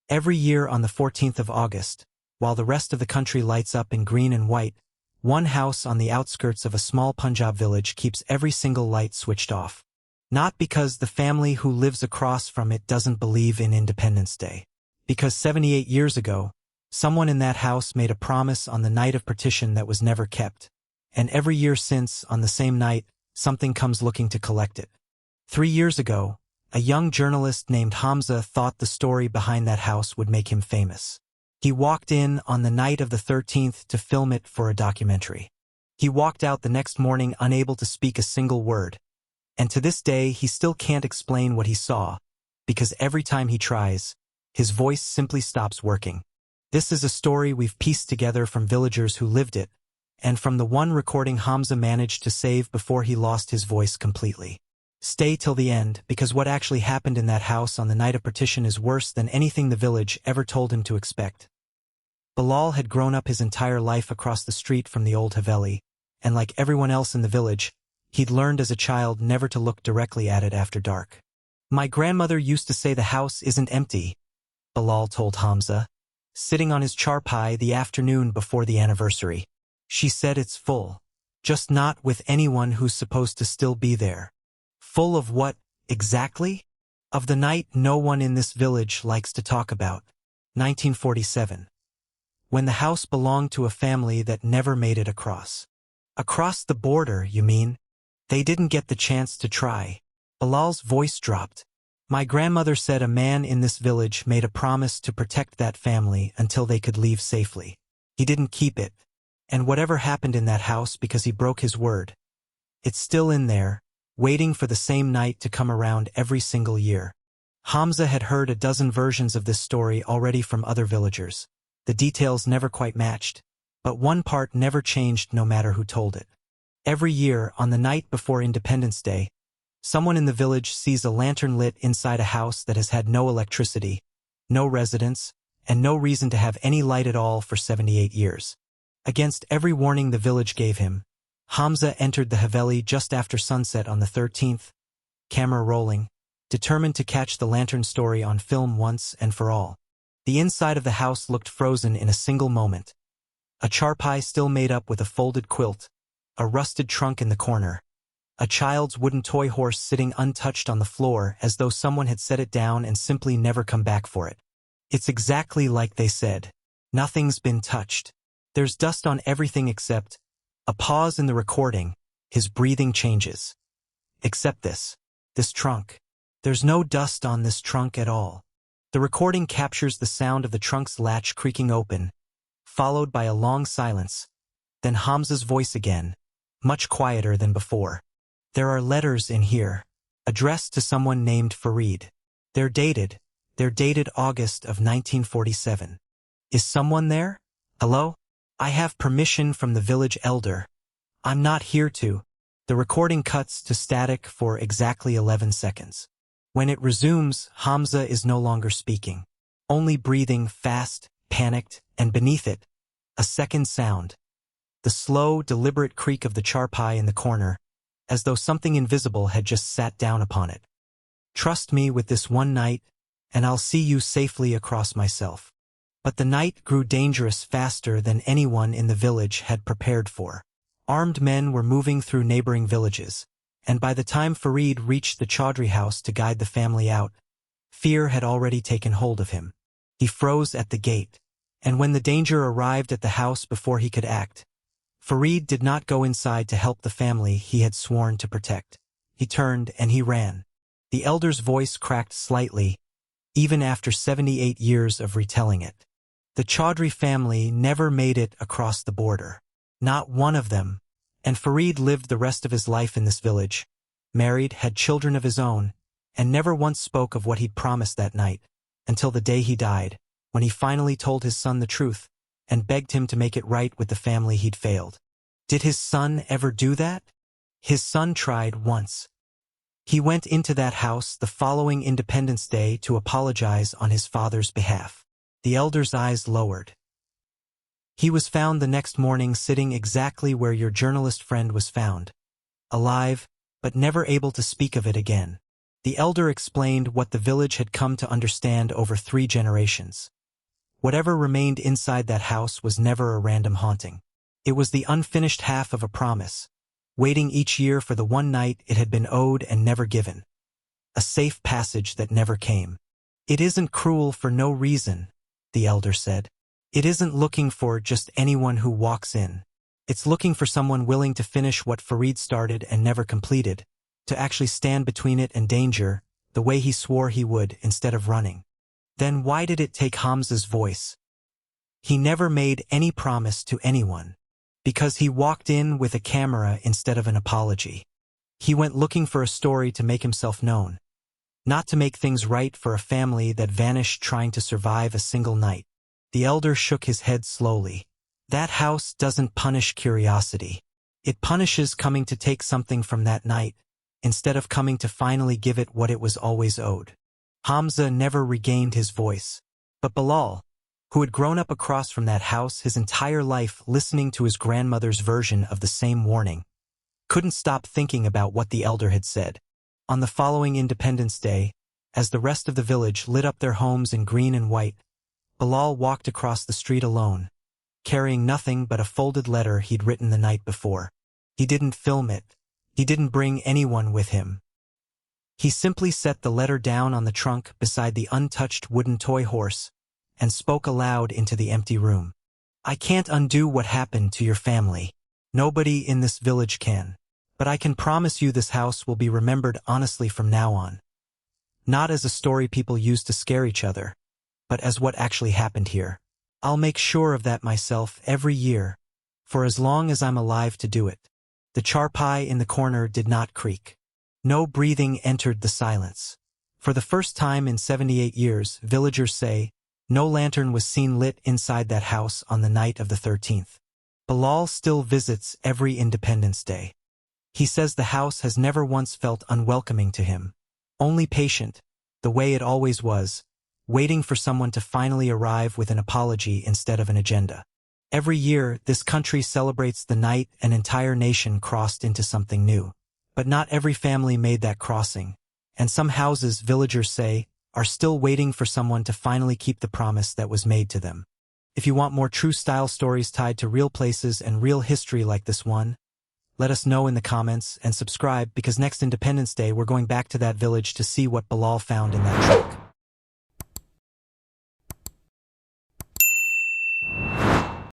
Every year on the 14th of August, while the rest of the country lights up in green and white, one house on the outskirts of a small Punjab village keeps every single light switched off. Not because the family who lives across from it doesn't believe in Independence Day. Because 78 years ago, someone in that house made a promise on the night of partition that was never kept. And every year since, on the same night, something comes looking to collect it. 3 years ago, a young journalist named Hamza thought the story behind that house would make him famous. He walked in on the night of the 13th to film it for a documentary. He walked out the next morning unable to speak a single word. And to this day he still can't explain what he saw, because every time he tries, his voice simply stops working. This is a story we've pieced together from villagers who lived it, and from the one recording Hamza managed to save before he lost his voice completely. Stay till the end, because what actually happened in that house on the night of partition is worse than anything the village ever told him to expect. Bilal had grown up his entire life across the street from the old Haveli, and like everyone else in the village, he'd learned as a child never to look directly at it after dark. "My grandmother used to say the house isn't empty," Bilal told Hamza, sitting on his charpai the afternoon before the anniversary. "She said it's full, just not with anyone who's supposed to still be there." Full of what, exactly? Of the night no one in this village likes to talk about. 1947. When the house belonged to a family that never made it across. Across the border, you mean? They didn't get the chance to try. Bilal's voice dropped. "My grandmother said a man in this village made a promise to protect that family until they could leave safely. He didn't keep it. And whatever happened in that house because he broke his word, it's still in there, waiting for the same night to come around every single year." Hamza had heard a dozen versions of this story already from other villagers. The details never quite matched, but one part never changed no matter who told it. Every year, on the night before Independence Day, someone in the village sees a lantern lit inside a house that has had no electricity, no residents, and no reason to have any light at all for 78 years. Against every warning the village gave him, Hamza entered the Haveli just after sunset on the 13th, camera rolling, determined to catch the lantern story on film once and for all. The inside of the house looked frozen in a single moment. A charpai still made up with a folded quilt, a rusted trunk in the corner, a child's wooden toy horse sitting untouched on the floor as though someone had set it down and simply never come back for it. It's exactly like they said. Nothing's been touched. There's dust on everything except a pause in the recording. His breathing changes. Except this trunk. There's no dust on this trunk at all. The recording captures the sound of the trunk's latch creaking open, followed by a long silence, then Hamza's voice again, much quieter than before. "There are letters in here, addressed to someone named Farid. They're dated August of 1947. Is someone there? Hello? I have permission from the village elder. I'm not here to." The recording cuts to static for exactly 11 seconds. When it resumes, Hamza is no longer speaking, only breathing fast, panicked, and beneath it, a second sound. The slow, deliberate creak of the charpai in the corner, as though something invisible had just sat down upon it. "Trust me with this one night, and I'll see you safely across myself." But the night grew dangerous faster than anyone in the village had prepared for. Armed men were moving through neighboring villages, and by the time Farid reached the Chaudhry house to guide the family out, fear had already taken hold of him. He froze at the gate, and when the danger arrived at the house before he could act, Farid did not go inside to help the family he had sworn to protect. He turned and he ran. The elder's voice cracked slightly, even after 78 years of retelling it. The Chaudhry family never made it across the border. Not one of them. And Farid lived the rest of his life in this village, married, had children of his own, and never once spoke of what he'd promised that night, until the day he died, when he finally told his son the truth, and begged him to make it right with the family he'd failed. Did his son ever do that? His son tried once. He went into that house the following Independence Day to apologize on his father's behalf. The elder's eyes lowered. He was found the next morning sitting exactly where your journalist friend was found. Alive, but never able to speak of it again. The elder explained what the village had come to understand over 3 generations. Whatever remained inside that house was never a random haunting. It was the unfinished half of a promise, waiting each year for the one night it had been owed and never given. A safe passage that never came. It isn't cruel for no reason, the elder said. It isn't looking for just anyone who walks in. It's looking for someone willing to finish what Farid started and never completed, to actually stand between it and danger, the way he swore he would instead of running. Then why did it take Hamza's voice? He never made any promise to anyone. Because he walked in with a camera instead of an apology. He went looking for a story to make himself known. Not to make things right for a family that vanished trying to survive a single night. The elder shook his head slowly. That house doesn't punish curiosity. It punishes coming to take something from that night, instead of coming to finally give it what it was always owed. Hamza never regained his voice. But Bilal, who had grown up across from that house his entire life listening to his grandmother's version of the same warning, couldn't stop thinking about what the elder had said. On the following Independence Day, as the rest of the village lit up their homes in green and white, Bilal walked across the street alone, carrying nothing but a folded letter he'd written the night before. He didn't film it. He didn't bring anyone with him. He simply set the letter down on the trunk beside the untouched wooden toy horse and spoke aloud into the empty room. I can't undo what happened to your family. Nobody in this village can. But I can promise you this house will be remembered honestly from now on. Not as a story people use to scare each other, but as what actually happened here. I'll make sure of that myself every year, for as long as I'm alive to do it. The charpai in the corner did not creak. No breathing entered the silence. For the first time in 78 years, villagers say, no lantern was seen lit inside that house on the night of the 13th. Bilal still visits every Independence Day. He says the house has never once felt unwelcoming to him. Only patient, the way it always was, waiting for someone to finally arrive with an apology instead of an agenda. Every year, this country celebrates the night an entire nation crossed into something new. But not every family made that crossing, and some houses, villagers say, are still waiting for someone to finally keep the promise that was made to them. If you want more true-style stories tied to real places and real history like this one, let us know in the comments and subscribe because next Independence Day we're going back to that village to see what Bilal found in that truck.